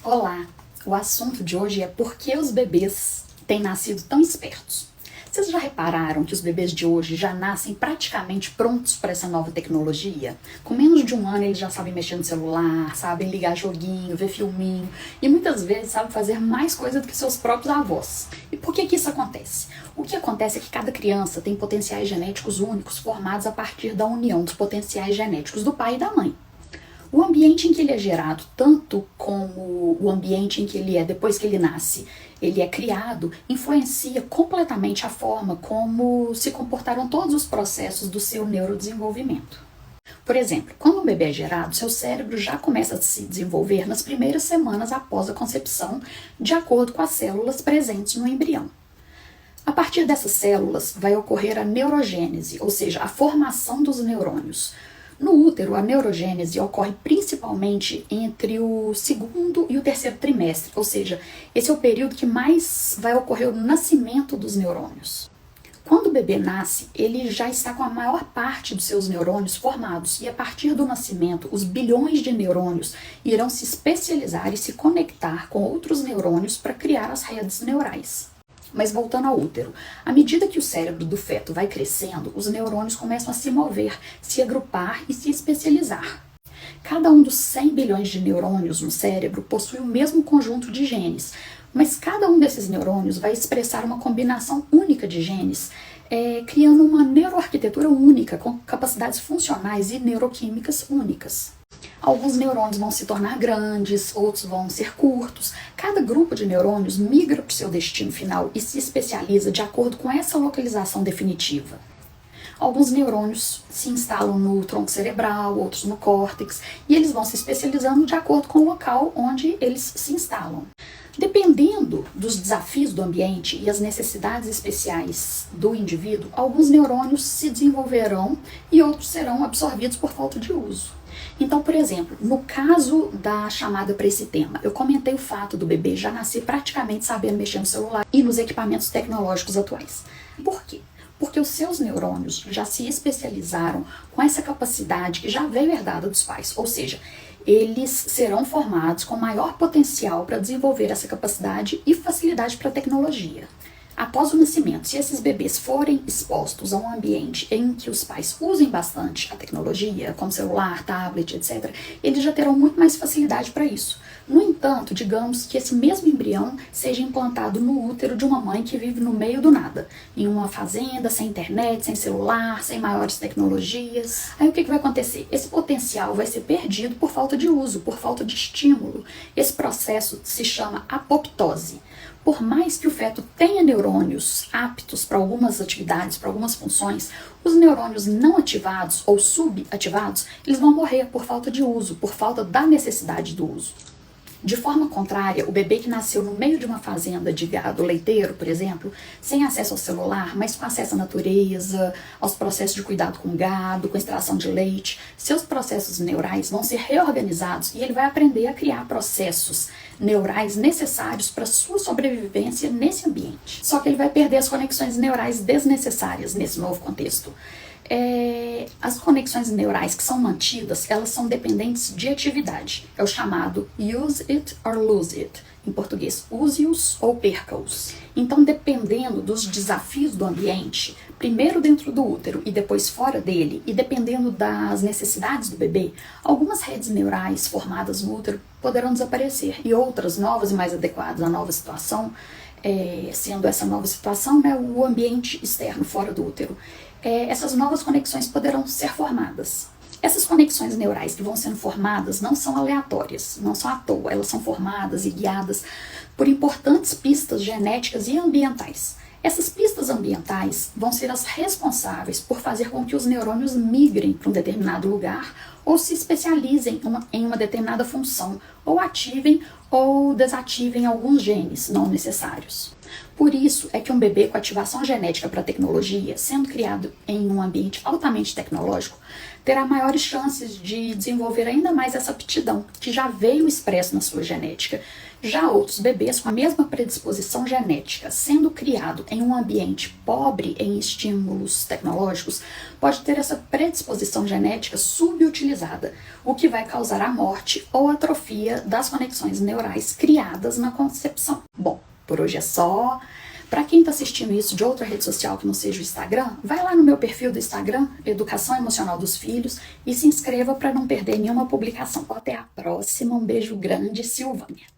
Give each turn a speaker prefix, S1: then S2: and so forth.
S1: Olá! O assunto de hoje é por que os bebês têm nascido tão espertos. Vocês já repararam que os bebês de hoje já nascem praticamente prontos para essa nova tecnologia? Com menos de um ano eles já sabem mexer no celular, sabem ligar joguinho, ver filminho e muitas vezes sabem fazer mais coisa do que seus próprios avós. E por que isso acontece? O que acontece é que cada criança tem potenciais genéticos únicos formados a partir da união dos potenciais genéticos do pai e da mãe. O ambiente em que ele é gerado, tanto como o ambiente em que ele é depois que ele nasce, ele é criado, influencia completamente a forma como se comportaram todos os processos do seu neurodesenvolvimento. Por exemplo, quando um bebê é gerado, seu cérebro já começa a se desenvolver nas primeiras semanas após a concepção, de acordo com as células presentes no embrião. A partir dessas células vai ocorrer a neurogênese, ou seja, a formação dos neurônios. No útero, a neurogênese ocorre principalmente entre o segundo e o terceiro trimestre, ou seja, esse é o período que mais vai ocorrer o nascimento dos neurônios. Quando o bebê nasce, ele já está com a maior parte dos seus neurônios formados e a partir do nascimento, os bilhões de neurônios irão se especializar e se conectar com outros neurônios para criar as redes neurais. Mas voltando ao útero, à medida que o cérebro do feto vai crescendo, os neurônios começam a se mover, se agrupar e se especializar. Cada um dos 100 bilhões de neurônios no cérebro possui o mesmo conjunto de genes, mas cada um desses neurônios vai expressar uma combinação única de genes, criando uma neuroarquitetura única, com capacidades funcionais e neuroquímicas únicas. Alguns neurônios vão se tornar grandes, outros vão ser curtos. Cada grupo de neurônios migra para o seu destino final e se especializa de acordo com essa localização definitiva. Alguns neurônios se instalam no tronco cerebral, outros no córtex, e eles vão se especializando de acordo com o local onde eles se instalam. Dependendo dos desafios do ambiente e as necessidades especiais do indivíduo, alguns neurônios se desenvolverão e outros serão absorvidos por falta de uso. Então, por exemplo, no caso da chamada para esse tema, eu comentei o fato do bebê já nascer praticamente sabendo mexer no celular e nos equipamentos tecnológicos atuais. Por quê? Porque os seus neurônios já se especializaram com essa capacidade que já veio herdada dos pais, ou seja, eles serão formados com maior potencial para desenvolver essa capacidade e facilidade para a tecnologia. Após o nascimento, se esses bebês forem expostos a um ambiente em que os pais usem bastante a tecnologia, como celular, tablet, etc., eles já terão muito mais facilidade para isso. No entanto, digamos que esse mesmo embrião seja implantado no útero de uma mãe que vive no meio do nada, em uma fazenda, sem internet, sem celular, sem maiores tecnologias. Aí o que vai acontecer? Esse potencial vai ser perdido por falta de uso, por falta de estímulo. Esse processo se chama apoptose. Por mais que o feto tenha neurônios aptos para algumas atividades, para algumas funções, os neurônios não ativados ou subativados, eles vão morrer por falta de uso, por falta da necessidade do uso. De forma contrária, o bebê que nasceu no meio de uma fazenda de gado leiteiro, por exemplo, sem acesso ao celular, mas com acesso à natureza, aos processos de cuidado com o gado, com extração de leite, seus processos neurais vão ser reorganizados e ele vai aprender a criar processos neurais necessários para sua sobrevivência nesse ambiente. Só que ele vai perder as conexões neurais desnecessárias nesse novo contexto. As conexões neurais que são mantidas, elas são dependentes de atividade. É o chamado use it or lose it. Em português, use-os ou perca-os. Então, dependendo dos desafios do ambiente, primeiro dentro do útero e depois fora dele, e dependendo das necessidades do bebê, algumas redes neurais formadas no útero poderão desaparecer e outras novas e mais adequadas à nova situação, sendo essa nova situação, o ambiente externo, fora do útero. Essas novas conexões poderão ser formadas. Essas conexões neurais que vão sendo formadas não são aleatórias, não são à toa, elas são formadas e guiadas por importantes pistas genéticas e ambientais. Essas pistas ambientais vão ser as responsáveis por fazer com que os neurônios migrem para um determinado lugar ou se especializem em uma determinada função, ou ativem ou desativem alguns genes não necessários. Por isso é que um bebê com ativação genética para a tecnologia, sendo criado em um ambiente altamente tecnológico, terá maiores chances de desenvolver ainda mais essa aptidão, que já veio expresso na sua genética, Já outros bebês com a mesma predisposição genética, sendo criado em um ambiente pobre em estímulos tecnológicos, pode ter essa predisposição genética subutilizada, o que vai causar a morte ou atrofia das conexões neurais criadas na concepção. Bom, por hoje é só. Para quem está assistindo isso de outra rede social que não seja o Instagram, vai lá no meu perfil do Instagram, Educação Emocional dos Filhos, e se inscreva para não perder nenhuma publicação. Até a próxima, um beijo grande, Silvânia.